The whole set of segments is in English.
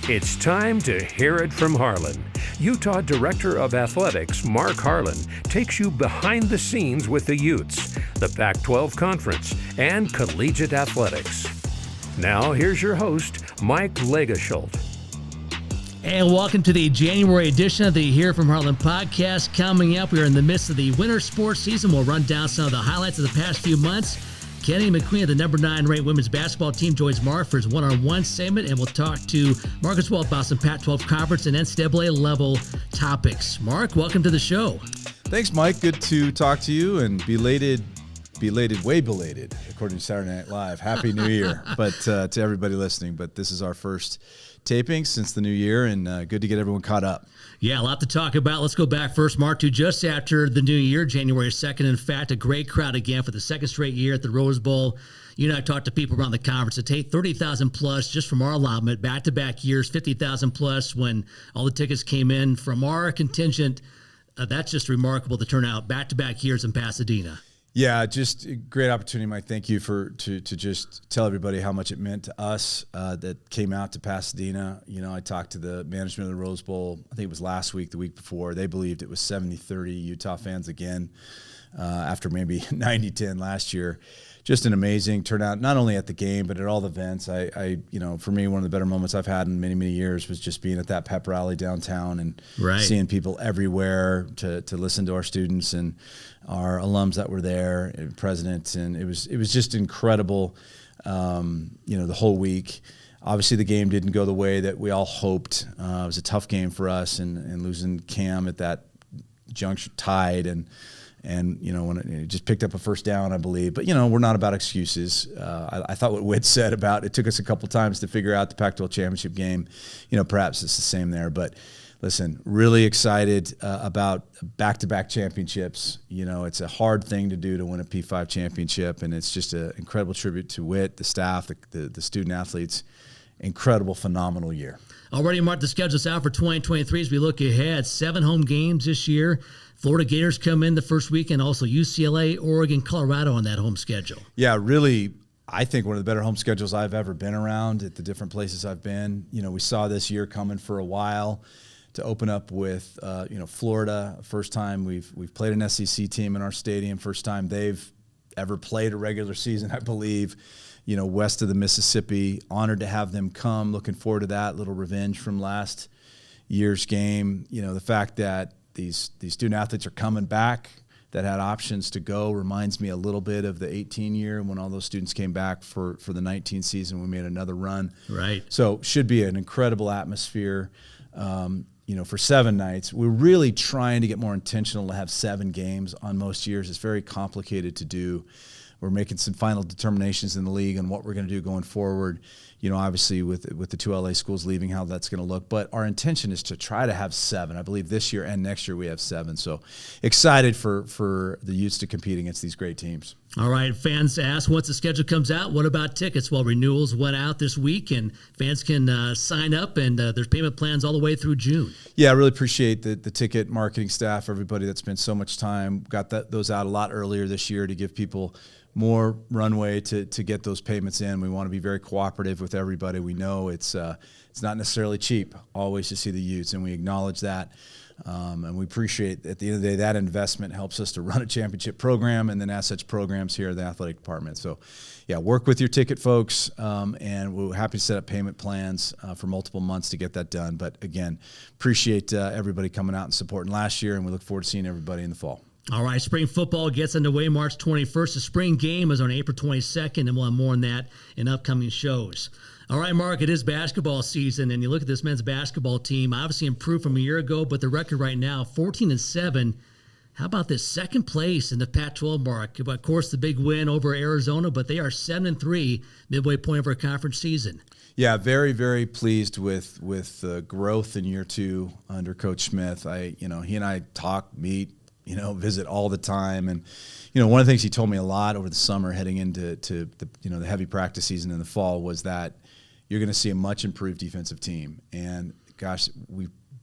It's time to hear it from Harlan. Utah Director of Athletics Mark Harlan takes you behind the scenes with the Utes, the Pac-12 Conference, and collegiate athletics. Now, here's your host, Mike Legasholt. And welcome to the January edition of the Hear From Harlan podcast. Coming up, we are in the midst of the winter sports season. We'll run down some of the highlights of the past few months. Kennady McQueen of the number 9 ranked women's basketball team joins Mark for his one-on-one segment, and we'll talk to Mark as well about some Pac-12 Conference and NCAA level topics. Mark, welcome to the show. Thanks, Mike. Good to talk to you, and way belated, according to Saturday Night Live. Happy New Year, but to everybody listening. But this is our first taping since the new year, and good to get everyone caught up. Yeah, a lot to talk about. Let's go back first, Mark, to just after the new year, January 2nd. In fact, a great crowd again for the second straight year at the Rose Bowl. You and I talked to people around the conference. It take 30,000 plus just from our allotment, back-to-back years, 50,000 plus when all the tickets came in from our contingent. That's just remarkable, the turnout, back-to-back years in Pasadena. Yeah, just a great opportunity, Mike. Thank you to just tell everybody how much it meant to us that came out to Pasadena. You know, I talked to the management of the Rose Bowl, I think it was last week, the week before. They believed it was 70-30 Utah fans again after maybe 90-10 last year. Just an amazing turnout, not only at the game, but at all the events. I for me, one of the better moments I've had in many, many years was just being at that pep rally downtown and seeing people everywhere to listen to our students and our alums that were there, and presidents, and it was just incredible. The whole week. Obviously, the game didn't go the way that we all hoped. It was a tough game for us, and losing Cam at that juncture tied and when it just picked up a first down, I believe. But, we're not about excuses. I thought what Witt said about it took us a couple times to figure out the Pac-12 championship game. Perhaps it's the same there. But, listen, really excited about back-to-back championships. It's a hard thing to do to win a P5 championship, and it's just an incredible tribute to Witt, the staff, the student-athletes. Incredible, phenomenal year. Already marked the schedules out for 2023 as we look ahead. 7 home games this year. Florida Gators come in the first weekend, also UCLA, Oregon, Colorado on that home schedule. Yeah, really, I think one of the better home schedules I've ever been around at the different places I've been. We saw this year coming for a while to open up with, Florida. First time we've played an SEC team in our stadium. First time they've ever played a regular season, I believe, west of the Mississippi. Honored to have them come. Looking forward to that little revenge from last year's game. The fact that these student athletes are coming back that had options to go reminds me a little bit of the 18 year when all those students came back for the 19 season. We made another run. Right. So should be an incredible atmosphere. For 7 nights. We're really trying to get more intentional to have 7 games on most years. It's very complicated to do. We're making some final determinations in the league on what we're going to do going forward. Obviously with the 2 LA schools leaving, how that's going to look. But our intention is to try to have 7. I believe this year and next year we have 7. So excited for the Utes to compete against these great teams. All right, fans ask once the schedule comes out, what about tickets? Well, renewals went out this week, and fans can sign up, and there's payment plans all the way through June. Yeah, I really appreciate the ticket marketing staff, everybody that spent so much time. Got those out a lot earlier this year to give people more runway to get those payments in. We want to be very cooperative with everybody. We know it's not necessarily cheap always to see the Utes, and we acknowledge that. And we appreciate, at the end of the day, that investment helps us to run a championship program and then as such programs here at the athletic department. So, yeah, work with your ticket folks, and we're happy to set up payment plans for multiple months to get that done. But, again, appreciate everybody coming out and supporting last year, and we look forward to seeing everybody in the fall. All right, spring football gets underway March 21st. The spring game is on April 22nd, and we'll have more on that in upcoming shows. All right, Mark, it is basketball season, and you look at this men's basketball team, obviously improved from a year ago, but the record right now, 14-7. How about this second place in the Pac-12, Mark? Of course, the big win over Arizona, but they are 7-3 midway point of our conference season. Yeah, very, very pleased with the growth in year 2 under Coach Smith. He and I talk, meet, visit all the time. And, one of the things he told me a lot over the summer heading into the heavy practice season in the fall was that you're going to see a much improved defensive team. And gosh,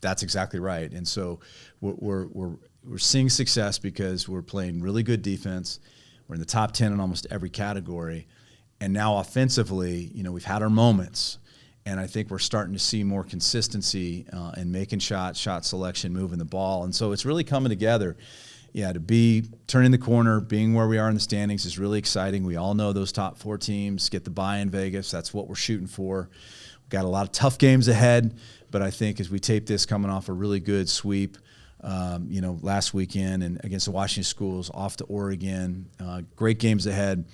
that's exactly right. And so we're seeing success because we're playing really good defense. We're in the top 10 in almost every category. And now offensively, we've had our moments. And I think we're starting to see more consistency in making shots, shot selection, moving the ball. And so it's really coming together. Yeah, to be turning the corner, being where we are in the standings is really exciting. We all know those top 4 teams get the bye in Vegas. That's what we're shooting for. We've got a lot of tough games ahead, but I think as we tape this coming off a really good sweep, last weekend and against the Washington schools, off to Oregon, great games ahead.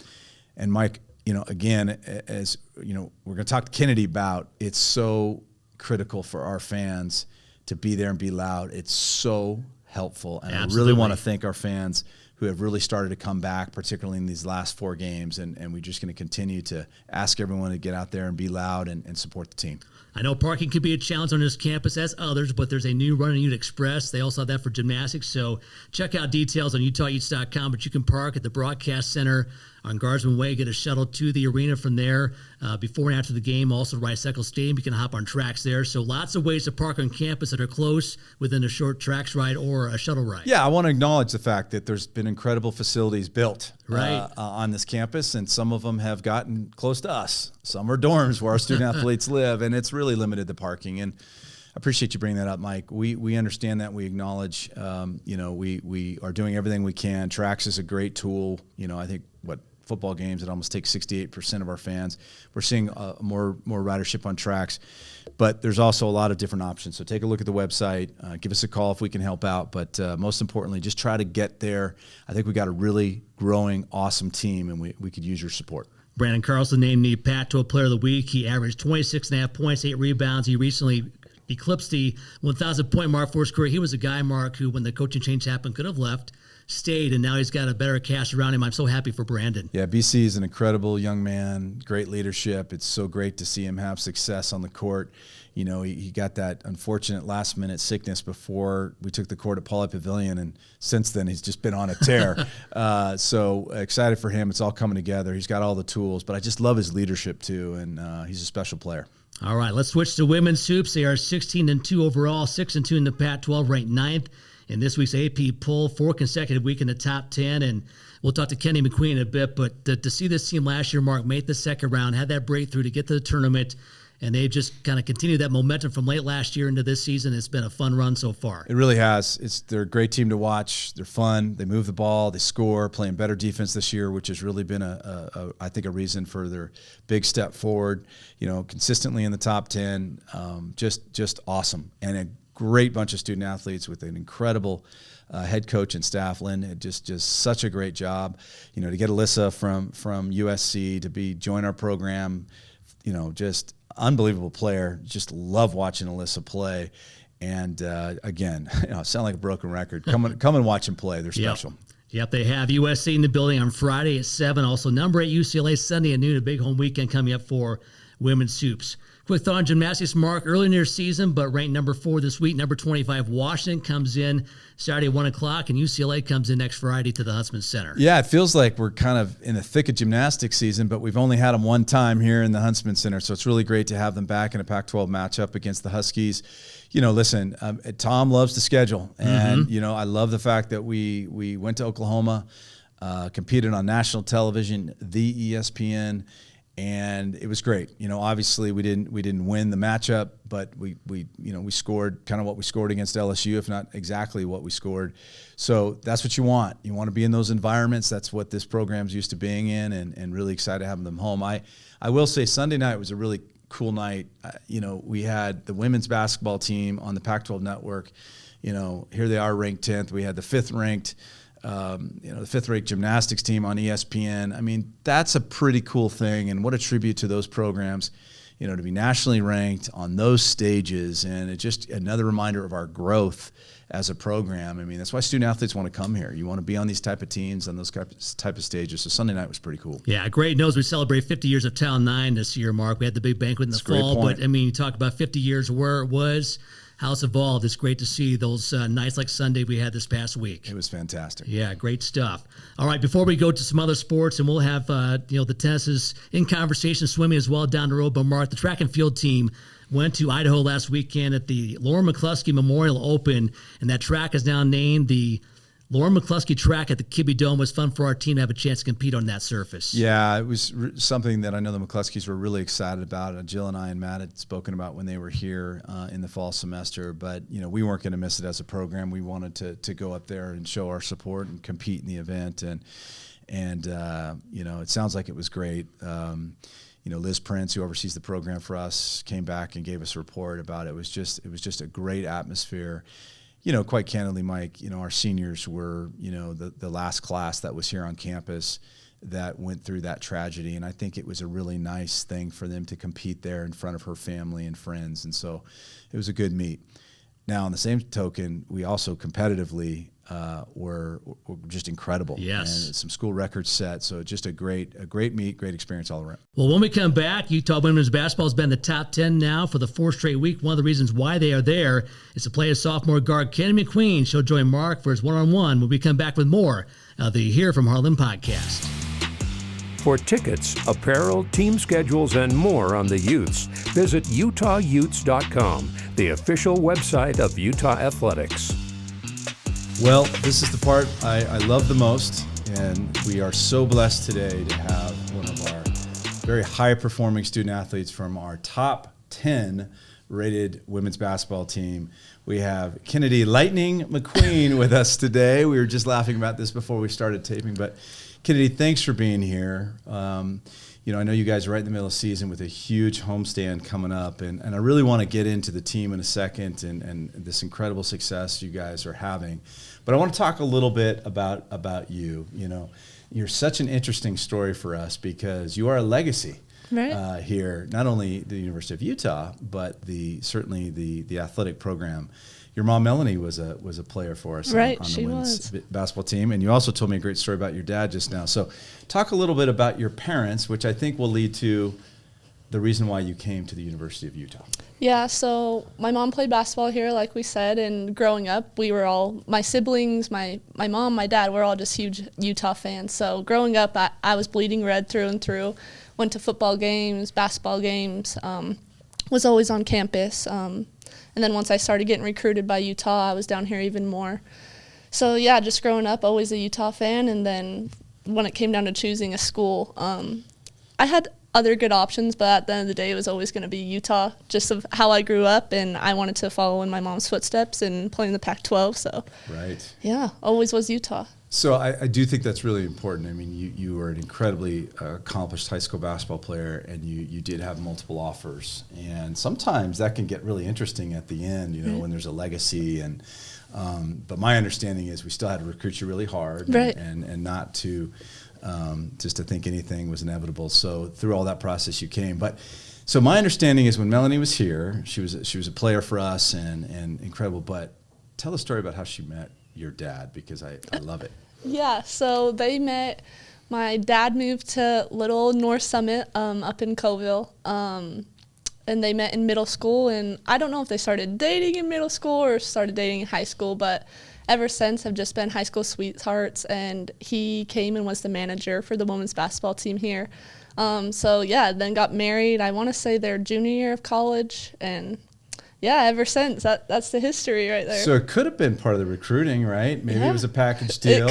And Mike, again, as we're going to talk to Kennedy about, it's so critical for our fans to be there and be loud. It's so helpful. And Absolutely. I really want to thank our fans who have really started to come back, particularly in these last 4 games. And we're just going to continue to ask everyone to get out there and be loud and support the team. I know parking could be a challenge on this campus as others, but there's a new Running Ute Express. They also have that for gymnastics. So check out details on UtahEats.com, but you can park at the Broadcast Center on Guardsman Way, get a shuttle to the arena from there before and after the game. Also, Rice-Eccles Stadium, you can hop on tracks there. So lots of ways to park on campus that are close within a short tracks ride or a shuttle ride. Yeah, I want to acknowledge the fact that there's been incredible facilities built right. On this campus, and some of them have gotten close to us. Some are dorms where our student athletes live, and it's really limited the parking. And I appreciate you bringing that up, Mike. We understand that. We acknowledge, we are doing everything we can. Tracks is a great tool. I think football games, it almost takes 68% of our fans. We're seeing more ridership on tracks, but there's also a lot of different options. So take a look at the website. Give us a call if we can help out. But most importantly, just try to get there. I think we got a really growing, awesome team, and we could use your support. Brandon Carlson named the Pac-12 Player of the Week. He averaged 26.5 points, 8 rebounds. He recently eclipsed the 1,000-point mark for his career. He was a guy, Mark, who when the coaching change happened could have left, stayed, and now he's got a better cast around him. I'm so happy for Brandon. Yeah, BC is an incredible young man, great leadership. It's so great to see him have success on the court. He got that unfortunate last-minute sickness before we took the court at Pauley Pavilion, and since then he's just been on a tear. So excited for him. It's all coming together. He's got all the tools, but I just love his leadership too, and he's a special player. All right, let's switch to women's hoops. They are 16-2 overall, 6-2 in the Pac-12, ranked 9th in this week's AP poll, 4 consecutive week in the top 10. And we'll talk to Kennady McQueen in a bit, but to see this team last year, Mark, made the second round, had that breakthrough to get to the tournament, and they've just kind of continued that momentum from late last year into this season. It's been a fun run so far. It really has. They're a great team to watch. They're fun. They move the ball. They score, playing better defense this year, which has really been I think a reason for their big step forward. Consistently in the top 10. Just awesome. And a great bunch of student athletes with an incredible head coach and staff. Lynn did just such a great job. To get Alyssa from USC to join our program, just unbelievable player. Just love watching Alyssa play. And again, sound like a broken record. Come and watch them play. They're special. Yep, they have USC in the building on Friday at 7. Also, number 8 UCLA Sunday at noon. A big home weekend coming up for women's hoops. Quick thought on gymnastics, Mark. Early in their season, but ranked number 4 this week. Number 25 Washington comes in Saturday at 1 o'clock, and UCLA comes in next Friday to the Huntsman Center. Yeah, it feels like we're kind of in the thick of gymnastics season, but we've only had them one time here in the Huntsman Center, so it's really great to have them back in a Pac-12 matchup against the Huskies. Listen, Tom loves to schedule, and I love the fact that we went to Oklahoma, competed on national television, the ESPN. And it was great. Obviously we didn't win the matchup, but we scored kind of what we scored against LSU, if not exactly what we scored. So that's what you want. You want to be in those environments. That's what this program's used to being in, and really excited having them home. I will say Sunday night was a really cool night. We had the women's basketball team on the Pac-12 network. Here they are ranked 10th. We had the 5th ranked. The 5th-ranked gymnastics team on ESPN. I mean, that's a pretty cool thing, and what a tribute to those programs, to be nationally ranked on those stages, and it's just another reminder of our growth as a program. I mean, that's why student athletes want to come here. You want to be on these type of teams, on those type of stages. So Sunday night was pretty cool. Yeah, great news. We celebrate 50 years of Town 9 this year, Mark. We had the big banquet in the fall, but you talk about 50 years where it was, how it's evolved. It's great to see those nights like Sunday we had this past week. It was fantastic. Yeah, great stuff. All right, before we go to some other sports, and we'll have the tennis is in conversation, swimming as well down the road. But Mark, the track and field team went to Idaho last weekend at the Lauren McCluskey Memorial Open, and that track is now named the Lauren McCluskey track at the Kibbe Dome was fun for our team to have a chance to compete on that surface. Yeah, it was something that I know the McCluskeys were really excited about. Jill and I and Matt had spoken about when they were here in the fall semester. But, we weren't going to miss it as a program. We wanted to go up there and show our support and compete in the event. And it sounds like it was great. Liz Prince, who oversees the program for us, came back and gave us a report about it. It was just a great atmosphere. Quite candidly, Mike, our seniors were, the last class that was here on campus that went through that tragedy. And I think it was a really nice thing for them to compete there in front of her family and friends. And so it was a good meet. Now, on the same token, we also competitively were just incredible. Yes. And some school records set. So just a great meet, great experience all around. Well, when we come back, Utah women's basketball has been in the top 10 now for the fourth straight week. One of the reasons why they are there is to play as sophomore guard Kennady McQueen. She'll join Mark for his one-on-one when we come back with more of the Hear From Harlan podcast. For tickets, apparel, team schedules, and more on the Utes, visit UtahUtes.com, the official website of Utah Athletics. Well, this is the part I love the most, and we are so blessed today to have one of our very high-performing student athletes from our top 10 rated women's basketball team. We have Kennady Lightning McQueen with us today. We were just laughing about this before we started taping, but Kennady, thanks for being here. I know you guys are right in the middle of the season with a huge homestand coming up, and I really want to get into the team in a second and this incredible success you guys are having. But I want to talk a little bit about you. You're such an interesting story for us because you are a legacy here, not only the University of Utah, but certainly the athletic program. Your mom, Melanie, was a player for us on the women's basketball team. And you also told me a great story about your dad just now. So talk a little bit about your parents, which I think will lead to the reason why you came to the University of Utah. Yeah, so my mom played basketball here, like we said, and growing up, we were all, my siblings, my mom, my dad, we're all just huge Utah fans. So growing up, I was bleeding red through and through, went to football games, basketball games, was always on campus. And then once I started getting recruited by Utah, I was down here even more. So yeah, just growing up, always a Utah fan. And then when it came down to choosing a school, I had other good options, but at the end of the day, it was always going to be Utah, just of how I grew up, and I wanted to follow in my mom's footsteps and play in the Pac-12. So right, yeah, always was Utah. So I do think that's really important. I mean, you were an incredibly accomplished high school basketball player, and you did have multiple offers. And sometimes that can get really interesting at the end, when there's a legacy. And but my understanding is we still had to recruit you really hard, right, and not to just to think anything was inevitable. So through all that process, you came. But so my understanding is when Melanie was here, she was a player for us and incredible. But tell the story about how she met your dad, because I love it. Yeah, so they met, my dad moved to Little North Summit up in Coville, and they met in middle school, and I don't know if they started dating in middle school or started dating in high school, but ever since have just been high school sweethearts, and he came and was the manager for the women's basketball team here. So yeah, then got married, I want to say their junior year of college, and yeah, ever since. That's the history right there. So it could have been part of the recruiting, right? Maybe it was a package deal.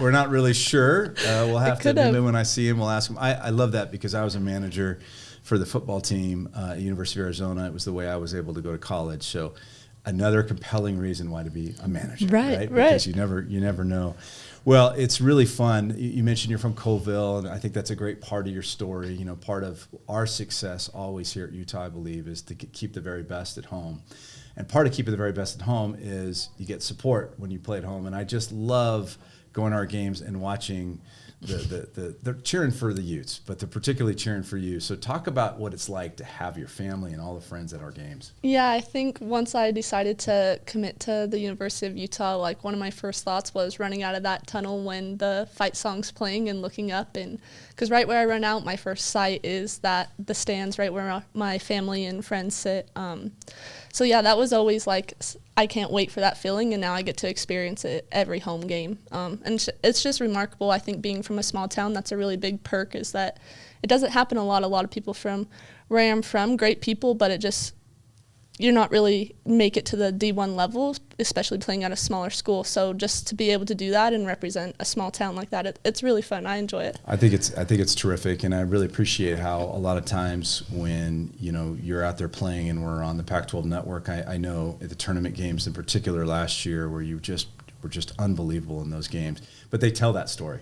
We're not really sure. We'll have to, maybe when I see him, we'll ask him. I love that because I was a manager for the football team at University of Arizona. It was the way I was able to go to college. So another compelling reason why to be a manager, right? Because you never know. Well, it's really fun. You mentioned you're from Coville, and I think that's a great part of your story. Part of our success always here at Utah, I believe, is to keep the very best at home. And part of keeping the very best at home is you get support when you play at home. And I just love going to our games and watching they're cheering for the Utes, but they're particularly cheering for you. So talk about what it's like to have your family and all the friends at our games. Yeah, I think once I decided to commit to the University of Utah, like one of my first thoughts was running out of that tunnel when the fight song's playing and looking up, and because right where I run out, my first sight is the stands right where my family and friends sit. So yeah, that was always like, I can't wait for that feeling, and now I get to experience it every home game. And it's just remarkable. I think being from a small town, that's a really big perk, is that it doesn't happen a lot. A lot of people from where I'm from, great people, but you're not really make it to the D1 level, especially playing at a smaller school. So just to be able to do that and represent a small town like that, it's really fun. I enjoy it. I think it's terrific, and I really appreciate how a lot of times when you're out there playing and we're on the Pac-12 network. I know at the tournament games in particular last year where you were just unbelievable in those games, but they tell that story.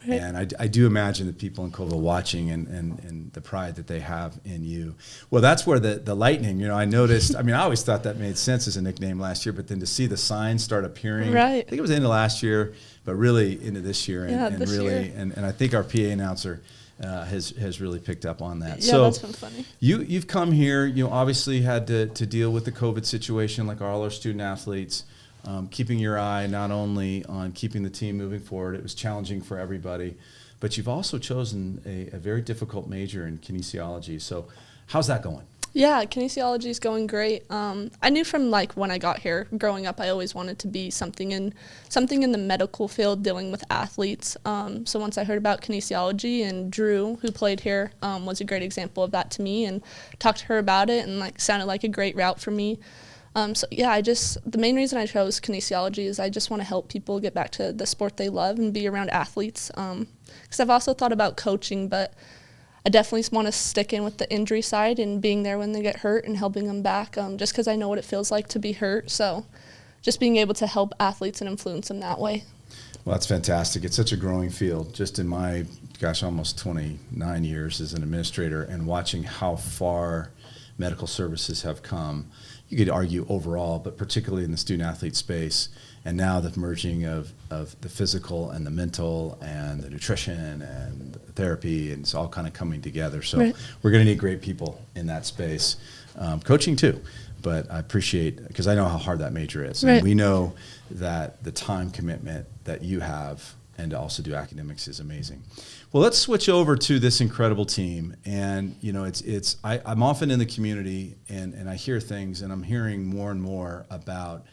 Right. And I do imagine the people in Colville watching and the pride that they have in you. Well, that's where the Lightning, I noticed, I always thought that made sense as a nickname last year, but then to see the signs start appearing, right. I think it was into last year, but really into this year. This year. And I think our PA announcer has really picked up on that. Yeah, so that's been funny. You've come here, obviously had to deal with the COVID situation like all our student athletes. Keeping your eye not only on keeping the team moving forward, it was challenging for everybody, but you've also chosen a very difficult major in kinesiology. So how's that going? Yeah, kinesiology is going great. I knew from when I got here, growing up, I always wanted to be something in the medical field dealing with athletes. So once I heard about kinesiology, and Drew, who played here, was a great example of that to me, and talked to her about it, and sounded like a great route for me. So yeah, the main reason I chose kinesiology is I just want to help people get back to the sport they love and be around athletes. Because I've also thought about coaching, but I definitely want to stick in with the injury side and being there when they get hurt and helping them back, just because I know what it feels like to be hurt. So just being able to help athletes and influence them that way. Well, that's fantastic. It's such a growing field. Just in my, almost 29 years as an administrator, and watching how far medical services have come. You could argue overall, but particularly in the student-athlete space, and now the merging of the physical and the mental and the nutrition and the therapy, and it's all kind of coming together. So right. We're going to need great people in that space. Coaching too, but I appreciate, because I know how hard that major is. Right. And we know that the time commitment that you have and to also do academics is amazing. Well, let's switch over to this incredible team. And, I'm often in the community and I hear things, and I'm hearing more and more about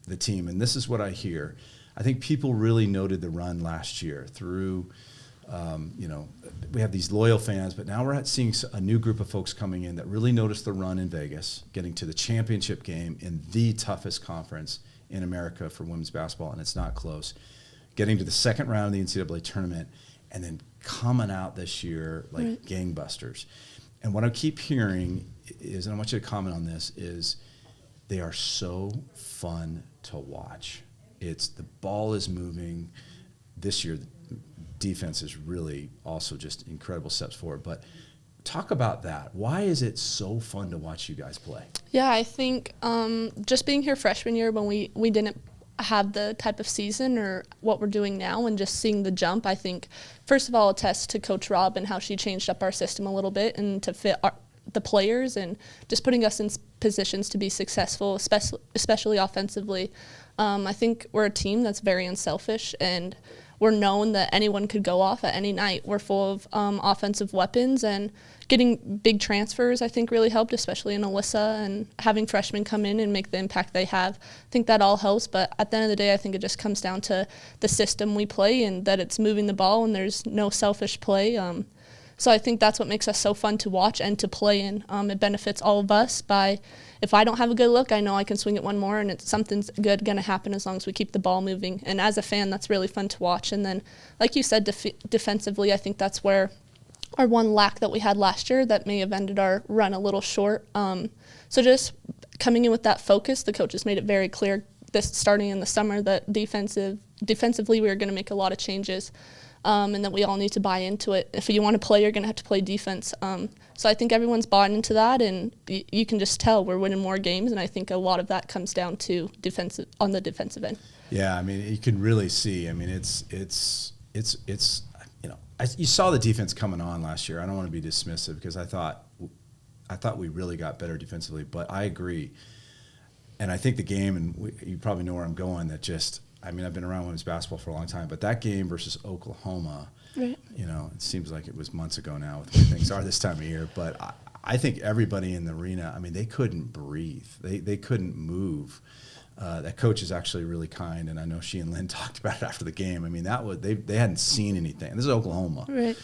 the team. And this is what I hear. I think people really noted the run last year through, we have these loyal fans, but now we're seeing a new group of folks coming in that really noticed the run in Vegas, getting to the championship game in the toughest conference in America for women's basketball, and it's not close. Getting to the second round of the NCAA tournament, and then coming out this year like right. gangbusters. And what I keep hearing is, and I want you to comment on this, is they are so fun to watch. The ball is moving. This year, the defense is really also just incredible steps forward. But talk about that. Why is it so fun to watch you guys play? Yeah, I think just being here freshman year when we didn't have the type of season or what we're doing now, and just seeing the jump, I think first of all attest to Coach Rob and how she changed up our system a little bit and to fit the players, and just putting us in positions to be successful, especially offensively. I think we're a team that's very unselfish, and we're known that anyone could go off at any night. We're full of offensive weapons, and getting big transfers I think really helped, especially in Alyssa, and having freshmen come in and make the impact they have. I think that all helps, but at the end of the day I think it just comes down to the system we play, and that it's moving the ball and there's no selfish play. So I think that's what makes us so fun to watch and to play in. It benefits all of us by, if I don't have a good look, I know I can swing it one more, and something's good going to happen as long as we keep the ball moving. And as a fan, that's really fun to watch. And then, like you said, defensively, I think that's where our one lack that we had last year that may have ended our run a little short. So just coming in with that focus, the coaches made it very clear starting in the summer that defensively we were going to make a lot of changes. And that we all need to buy into it. If you want to play, you're going to have to play defense. So I think everyone's bought into that, and you can just tell we're winning more games, and I think a lot of that comes down to on the defensive end. Yeah, you can really see. You saw the defense coming on last year. I don't want to be dismissive, because I thought we really got better defensively, but I agree. And I think the game, and you probably know where I'm going, that just – I've been around women's basketball for a long time, but that game versus Oklahoma, right. It seems like it was months ago now with where things are this time of year. But I think everybody in the arena, they couldn't breathe. They couldn't move. That coach is actually really kind, and I know she and Lynn talked about it after the game. They hadn't seen anything. This is Oklahoma. Right.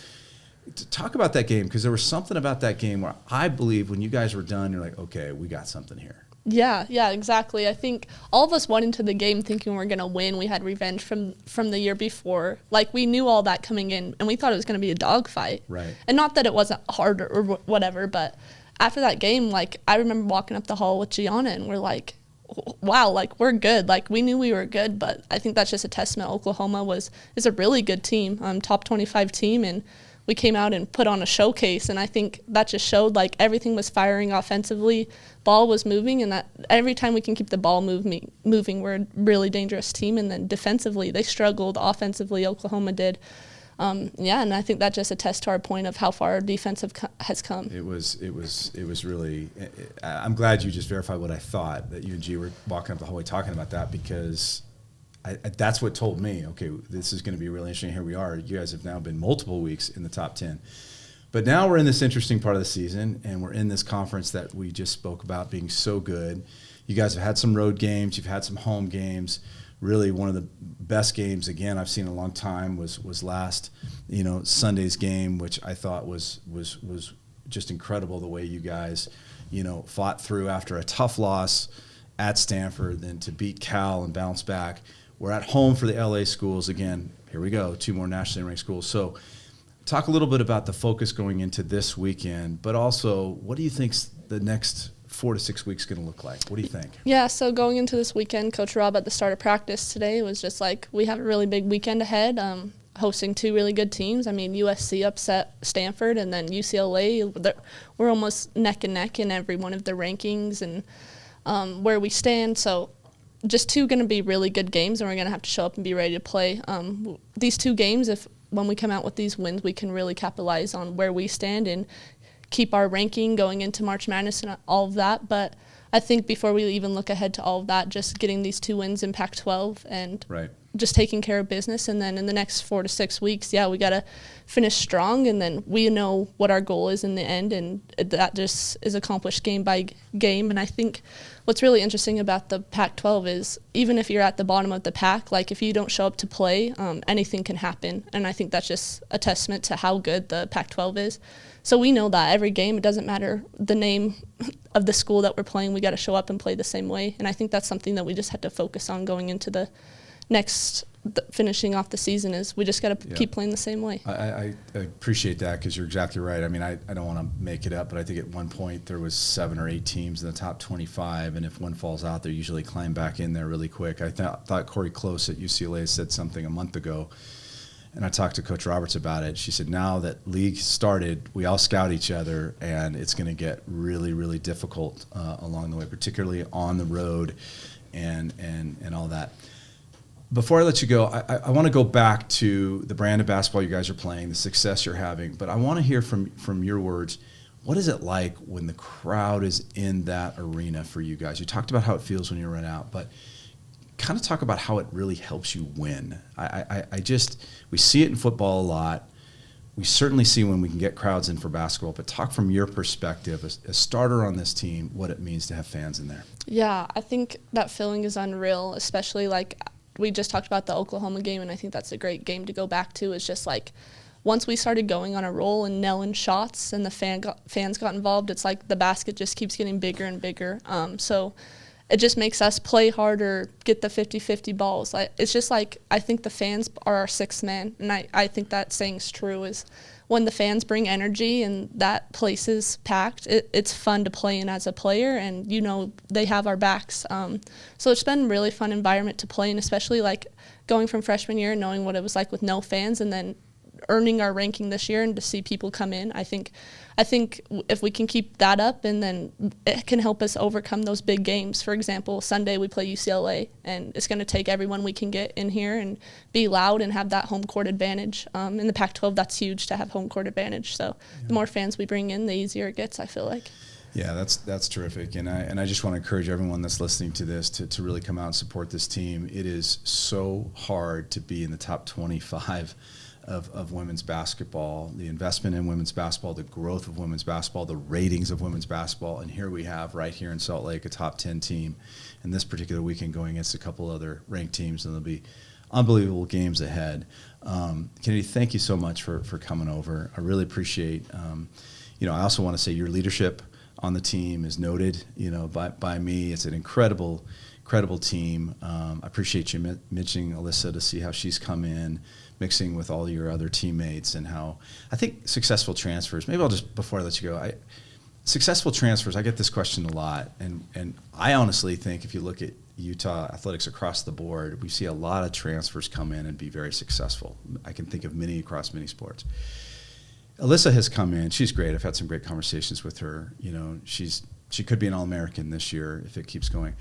Talk about that game, because there was something about that game where I believe when you guys were done, you're like, okay, we got something here. Yeah, exactly. I think all of us went into the game thinking we're going to win. We had revenge from the year before. Like, we knew all that coming in, and we thought it was going to be a dogfight. Right. And not that it wasn't hard or whatever, but after that game, like, I remember walking up the hall with Gianna, and we're like, wow, like, we're good. Like, we knew we were good, but I think that's just a testament. Oklahoma is a really good team, top 25 team, and we came out and put on a showcase, and I think that just showed, like, everything was firing offensively, ball was moving, and that every time we can keep the ball moving, we're a really dangerous team. And then defensively, they struggled. Offensively, Oklahoma did. And I think that just attests to our point of how far our defense has come. It was really. I'm glad you just verified what I thought, that you and G were walking up the hallway talking about that, because that's what told me, okay, this is going to be really interesting. Here we are. You guys have now been multiple weeks in the top 10. But now we're in this interesting part of the season, and we're in this conference that we just spoke about being so good. You guys have had some road games. You've had some home games. Really, one of the best games, again, I've seen in a long time was last, Sunday's game, which I thought was just incredible, the way you guys, fought through after a tough loss at Stanford, then to beat Cal and bounce back. We're at home for the LA schools. Again, here we go, 2 more nationally ranked schools. So talk a little bit about the focus going into this weekend, but also what do you think's the next 4 to 6 weeks going to look like? What do you think? Yeah, so going into this weekend, Coach Rob at the start of practice today was just like, we have a really big weekend ahead, hosting 2 really good teams. I mean, USC upset Stanford, and then UCLA, we're almost neck and neck in every one of the rankings and where we stand. So just 2 going to be really good games, and we're going to have to show up and be ready to play. These 2 games, when we come out with these wins, we can really capitalize on where we stand and keep our ranking going into March Madness and all of that. But I think before we even look ahead to all of that, just getting these 2 wins in Pac-12 and just taking care of business. And then in the next 4 to 6 weeks, we got to finish strong, and then we know what our goal is in the end, and that just is accomplished game by game. And I think what's really interesting about the Pac-12 is, even if you're at the bottom of the pack, like, if you don't show up to play, anything can happen. And I think that's just a testament to how good the Pac-12 is. So we know that every game, it doesn't matter the name of the school that we're playing, we got to show up and play the same way. And I think that's something that we just had to focus on going into the finishing off the season, is we just got to keep playing the same way. I appreciate that, because you're exactly right. I mean, I don't want to make it up, but I think at one point there was 7 or 8 teams in the top 25, and if one falls out, they usually climb back in there really quick. I thought Corey Close at UCLA said something a month ago, and I talked to Coach Roberts about it. She said, now that league started, we all scout each other, and it's going to get really, really difficult along the way, particularly on the road and all that. Before I let you go, I want to go back to the brand of basketball you guys are playing, the success you're having, but I want to hear from your words, what is it like when the crowd is in that arena for you guys? You talked about how it feels when you run out, but kind of talk about how it really helps you win. We see it in football a lot. We certainly see when we can get crowds in for basketball, but talk from your perspective, as a starter on this team, what it means to have fans in there. Yeah, I think that feeling is unreal, especially like we just talked about the Oklahoma game, and I think that's a great game to go back to. It's just like, once we started going on a roll and nailing shots and the fans got involved, it's like the basket just keeps getting bigger and bigger. So it just makes us play harder, get the 50-50 balls. It's just like, I think the fans are our 6th man, and I think that saying's true, is when the fans bring energy and that place is packed, it's fun to play in as a player, and they have our backs. So it's been a really fun environment to play in, especially like going from freshman year and knowing what it was like with no fans, and then earning our ranking this year and to see people come in. I think if we can keep that up, and then it can help us overcome those big games. For example, Sunday we play UCLA, and it's going to take everyone we can get in here and be loud and have that home court advantage. In the Pac-12, that's huge to have home court advantage. So the more fans we bring in, the easier it gets, I feel like. Yeah, that's terrific, and I just want to encourage everyone that's listening to this to really come out and support this team. It is so hard to be in the top 25 of women's basketball, the investment in women's basketball, the growth of women's basketball, the ratings of women's basketball, and here we have right here in Salt Lake a top 10 team, and this particular weekend going against a couple other ranked teams, and there'll be unbelievable games ahead. Kennedy, thank you so much for coming over. I really appreciate, I also want to say your leadership on the team is noted, by me. It's an incredible team. I appreciate you mentioning Alyssa to see how she's come in, mixing with all your other teammates, and how I think successful transfers, maybe I'll just, before I let you go, successful transfers, I get this question a lot, and I honestly think if you look at Utah athletics across the board, we see a lot of transfers come in and be very successful. I can think of many across many sports. Alyssa has come in. She's great. I've had some great conversations with her. She could be an All-American this year if it keeps going.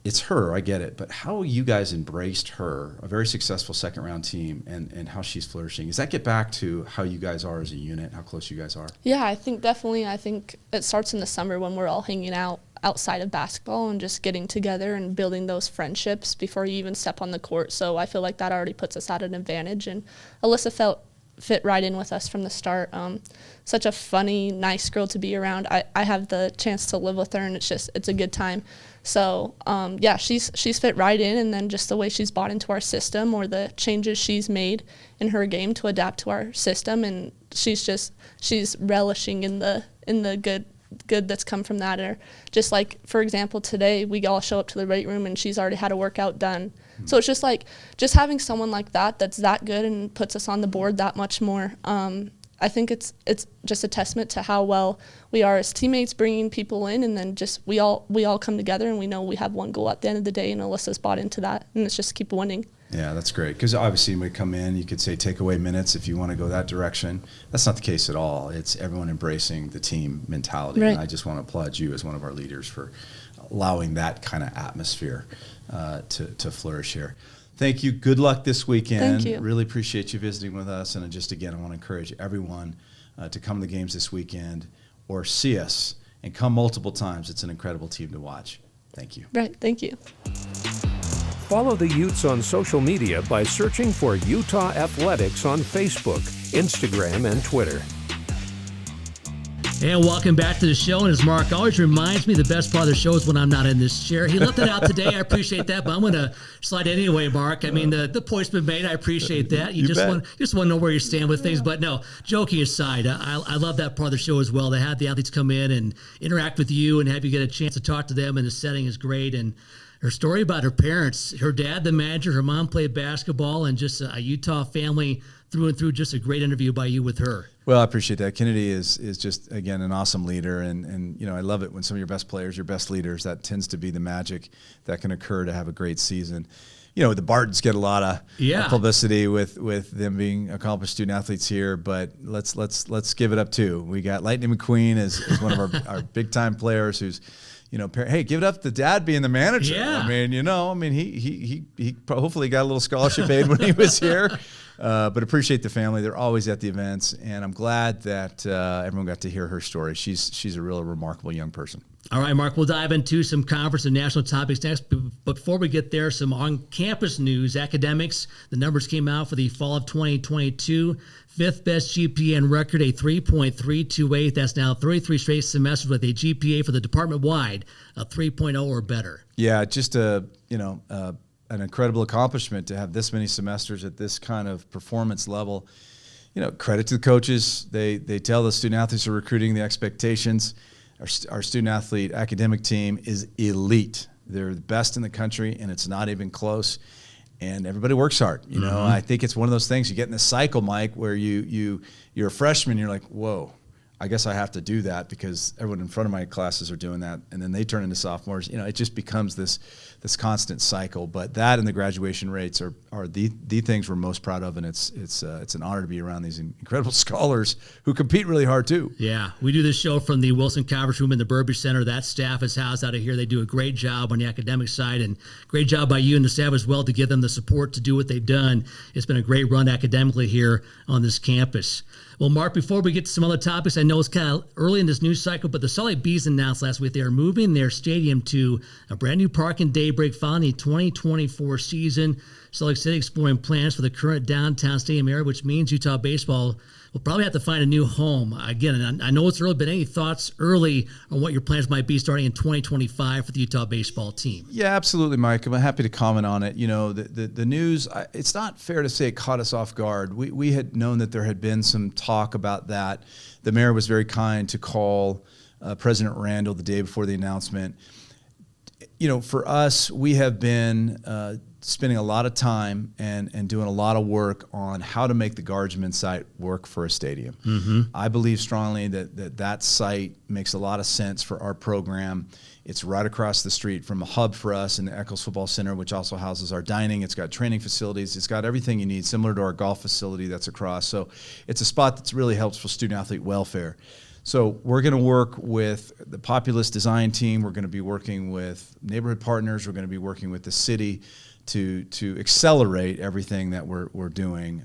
It's her, I get it. But how you guys embraced her, a very successful second-round team, and how she's flourishing, does that get back to how you guys are as a unit, how close you guys are? Yeah, I think definitely. I think it starts in the summer when we're all hanging out outside of basketball and just getting together and building those friendships before you even step on the court. So I feel like that already puts us at an advantage. And Alyssa fit right in with us from the start. Such a funny, nice girl to be around. I have the chance to live with her, and it's a good time. So she's fit right in, and then just the way she's bought into our system, or the changes she's made in her game to adapt to our system, and she's relishing in the good that's come from that. Or just like, for example, today we all show up to the weight room and she's already had a workout done. So it's just like, just having someone like that's that good and puts us on the board that much more. I think it's just a testament to how well we are as teammates, bringing people in, and then just we all come together, and we know we have one goal at the end of the day, and Alyssa's bought into that, and it's just keep winning. Yeah, that's great. Because obviously when we come in, you could say take away minutes if you want to go that direction. That's not the case at all. It's everyone embracing the team mentality. Right. And I just want to applaud you as one of our leaders for allowing that kind of atmosphere to flourish here. Thank you. Good luck this weekend. Thank you. Really appreciate you visiting with us. And just again, I want to encourage everyone to come to the games this weekend or see us and come multiple times. It's an incredible team to watch. Thank you. Right. Thank you. Follow the Utes on social media by searching for Utah Athletics on Facebook, Instagram, and Twitter. And welcome back to the show. And as Mark always reminds me, the best part of the show is when I'm not in this chair. He left it out today. I appreciate that, but I'm going to slide anyway, Mark. I mean, the point's been made. I appreciate that. You just want to know where you stand with things. But no, joking aside, I love that part of the show as well. To have the athletes come in and interact with you and have you get a chance to talk to them, and the setting is great. And her story about her parents, her dad, the manager, her mom played basketball, and just a Utah family through and through. Just a great interview by you with her. Well, I appreciate that. Kennedy is just, again, an awesome leader. And I love it when some of your best players, your best leaders, that tends to be the magic that can occur to have a great season. The Bartons get a lot of publicity with them being accomplished student athletes here, but let's give it up too. We got Lightning McQueen as one of our big time players who's, hey, give it up to dad being the manager. Yeah. He hopefully got a little scholarship aid when he was here, but appreciate the family. They're always at the events, and I'm glad that everyone got to hear her story. She's a real remarkable young person. All right, Mark, we'll dive into some conference and national topics next. But before we get there, some on-campus news. Academics, the numbers came out for the fall of 2022. Fifth best GPA on record, a 3.328. That's now 33 straight semesters with a GPA for the department-wide of 3.0 or better. Yeah, just an incredible accomplishment to have this many semesters at this kind of performance level. Credit to the coaches. They tell the student athletes who are recruiting the expectations. Our student athlete academic team is elite. They're the best in the country, and it's not even close. And everybody works hard. I think it's one of those things you get in this cycle, Mike, where you're a freshman, you're like, whoa, I guess I have to do that because everyone in front of my classes are doing that, and then they turn into sophomores. It just becomes this constant cycle. But that and the graduation rates are the things we're most proud of, and it's an honor to be around these incredible scholars who compete really hard too. Yeah, we do this show from the Wilson Conference Room in the Burbage Center. That staff is housed out of here. They do a great job on the academic side, and great job by you and the staff as well to give them the support to do what they've done. It's been a great run academically here on this campus. Well, Mark, before we get to some other topics, I know it's kind of early in this news cycle, but the Salt Lake Bees announced last week they are moving their stadium to a brand new park in Daybreak following the 2024 season. Salt Lake City exploring plans for the current downtown stadium area, which means Utah baseball will probably have to find a new home. Again, and I know it's early, but any thoughts early on what your plans might be starting in 2025 for the Utah baseball team? Yeah, absolutely, Mike. I'm happy to comment on it. You know, the news, it's not fair to say it caught us off guard. We had known that there had been some talk about that. The mayor was very kind to call President Randall the day before the announcement. You know, for us, we have been spending a lot of time and doing a lot of work on how to make the Guardsman site work for a stadium. Mm-hmm. I believe strongly that site makes a lot of sense for our program. It's right across the street from a hub for us in the Eccles Football Center, which also houses our dining. It's got training facilities. It's got everything you need, similar to our golf facility that's across. So it's a spot that really helps for student-athlete welfare. So we're going to work with the Populous Design team. We're going to be working with neighborhood partners. We're going to be working with the city to accelerate everything that we're doing.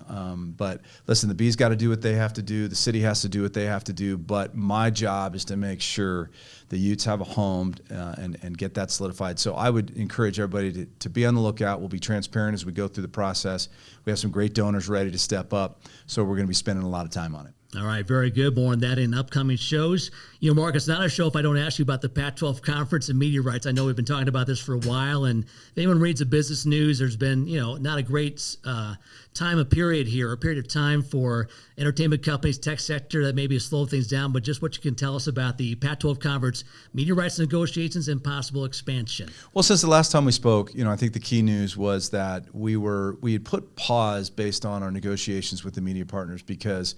But listen, the Bees got to do what they have to do. The city has to do what they have to do. But my job is to make sure the Utes have a home and get that solidified. So I would encourage everybody to be on the lookout. We'll be transparent as we go through the process. We have some great donors ready to step up. So we're going to be spending a lot of time on it. All right, very good. More on that in upcoming shows. You know, Mark, it's not a show if I don't ask you about the Pac-12 Conference and media rights. I know we've been talking about this for a while, and if anyone reads the business news, there's been, not a great time of period here, a period of time for entertainment companies, tech sector that maybe has slowed things down, but just what you can tell us about the Pac-12 Conference media rights negotiations and possible expansion. Well, since the last time we spoke, I think the key news was that we had put pause based on our negotiations with the media partners because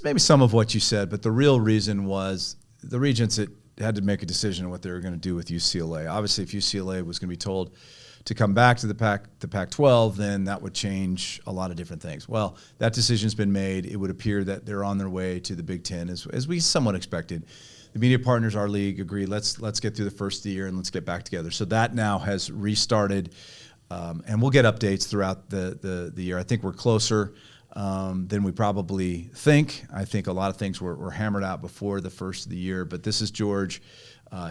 maybe some of what you said, but the real reason was the Regents had to make a decision on what they were going to do with UCLA. Obviously, if UCLA was going to be told to come back to the Pac-12, then that would change a lot of different things. Well, that decision's been made. It would appear that they're on their way to the Big Ten, as we somewhat expected. The media partners, our league, agreed, let's get through the first of the year and let's get back together. So that now has restarted, and we'll get updates throughout the year. I think we're closer than we probably think. I think a lot of things were hammered out before the first of the year, but this is George,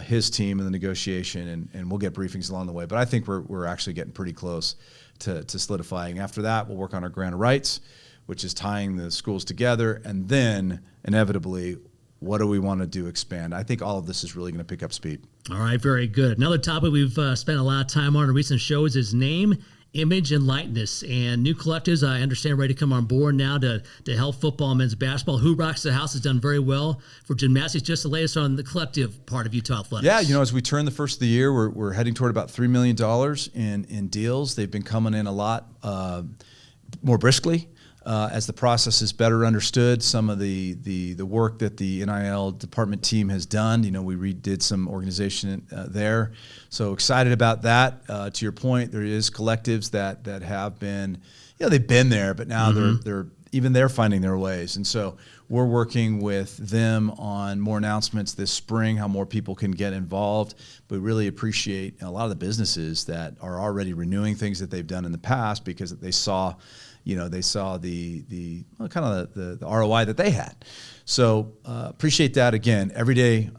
his team in the negotiation, and we'll get briefings along the way. But I think we're actually getting pretty close to solidifying. After that, we'll work on our grant of rights, which is tying the schools together, and then inevitably, what do we want to do expand? I think all of this is really going to pick up speed. All right, very good. Another topic we've spent a lot of time on in recent shows is name, image, and likeness. And new collectives, I understand, ready to come on board now to help football and men's basketball. Who Rocks the House has done very well for gymnastics. Just the latest on the collective part of Utah Athletics. Yeah, as we turn the first of the year, we're heading toward about $3 million in deals. They've been coming in a lot more briskly. As the process is better understood, some of the work that the NIL department team has done, we redid some organization there. So excited about that. To your point, there is collectives that have been, they've been there, but now they're finding their ways. And so we're working with them on more announcements this spring, how more people can get involved. But we really appreciate a lot of the businesses that are already renewing things that they've done in the past because they saw the ROI that they had. So appreciate that. Again, every day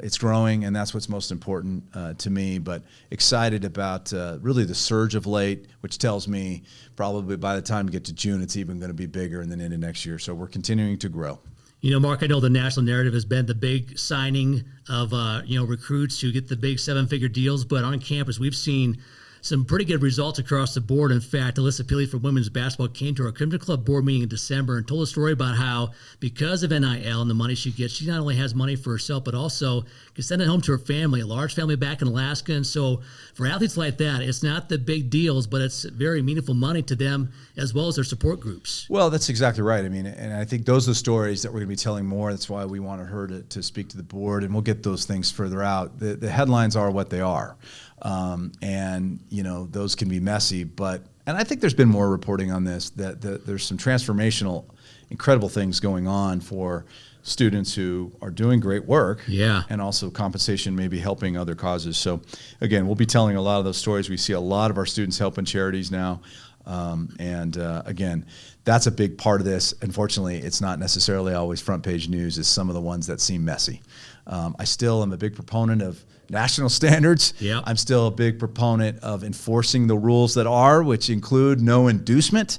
it's growing, and that's what's most important to me. But excited about really the surge of late, which tells me probably by the time we get to June, it's even going to be bigger and then into next year. So we're continuing to grow. Mark, I know the national narrative has been the big signing of recruits who get the big seven-figure deals, but on campus we've seen some pretty good results across the board. In fact, Alyssa Peely from women's basketball came to our Crimson Club board meeting in December and told a story about how, because of NIL and the money she gets, she not only has money for herself, but also can send it home to her family, a large family back in Alaska. And so for athletes like that, it's not the big deals, but it's very meaningful money to them as well as their support groups. Well, that's exactly right. I mean, and I think those are the stories that we're going to be telling more. That's why we wanted her to speak to the board, and we'll get those things further out. The headlines are what they are. Those can be messy, and I think there's been more reporting on this, that there's some transformational, incredible things going on for students who are doing great work. Yeah. And also compensation maybe helping other causes. So again, we'll be telling a lot of those stories. We see a lot of our students helping charities now. Again, that's a big part of this. Unfortunately, it's not necessarily always front page news. It's some of the ones that seem messy. I still am a big proponent of national standards. Yep. I'm still a big proponent of enforcing the rules that are, which include no inducement.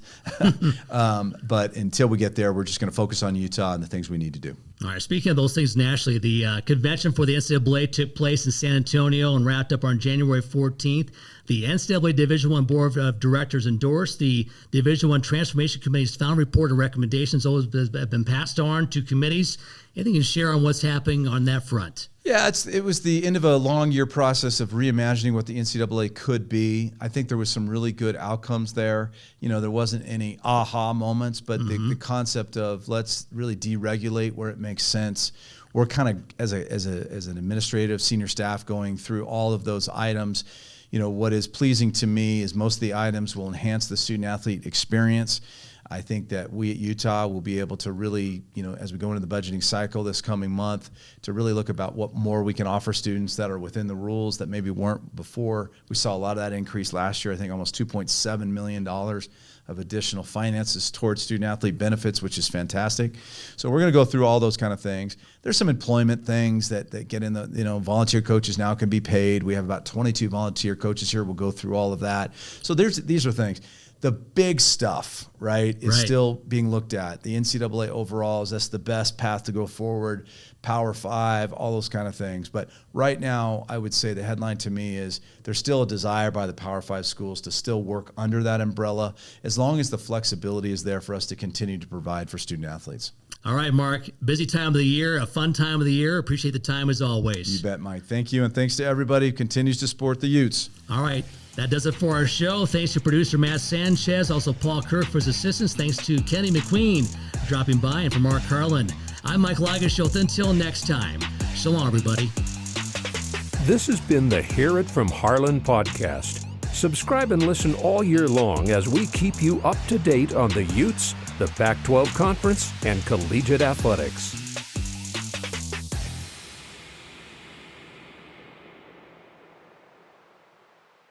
But until we get there, we're just going to focus on Utah and the things we need to do. All right, speaking of those things nationally, the convention for the NCAA took place in San Antonio and wrapped up on January 14th. The NCAA Division I Board of Directors endorsed the Division I Transformation Committee's final report and recommendations. Those have been passed on to committees. Anything you can share on what's happening on that front? Yeah, it was the end of a long year process of reimagining what the NCAA could be. I think there was some really good outcomes there. There wasn't any aha moments, but the concept of let's really deregulate where it makes sense. We're kind of as an administrative senior staff going through all of those items. What is pleasing to me is most of the items will enhance the student athlete experience. I think that we at Utah will be able to really, as we go into the budgeting cycle this coming month, to really look about what more we can offer students that are within the rules that maybe weren't before. We saw a lot of that increase last year. I think almost $2.7 million of additional finances towards student athlete benefits, which is fantastic. So we're going to go through all those kind of things. There's some employment things that get in the, volunteer coaches now can be paid. We have about 22 volunteer coaches here. We'll go through all of that. So these are things. The big stuff, right, is still being looked at. The NCAA overalls, that's the best path to go forward, Power 5, all those kind of things. But right now, I would say the headline to me is there's still a desire by the Power 5 schools to still work under that umbrella as long as the flexibility is there for us to continue to provide for student athletes. All right, Mark, busy time of the year, a fun time of the year. Appreciate the time as always. You bet, Mike. Thank you, and thanks to everybody who continues to support the Utes. All right. That does it for our show. Thanks to producer Matt Sanchez, also Paul Kirk for his assistance. Thanks to Kennady McQueen for dropping by, and for Mark Harlan. I'm Mike Lagerschultz. Until next time, so long, everybody. This has been the Hear It From Harlan podcast. Subscribe and listen all year long as we keep you up to date on the Utes, the Pac-12 Conference, and collegiate athletics.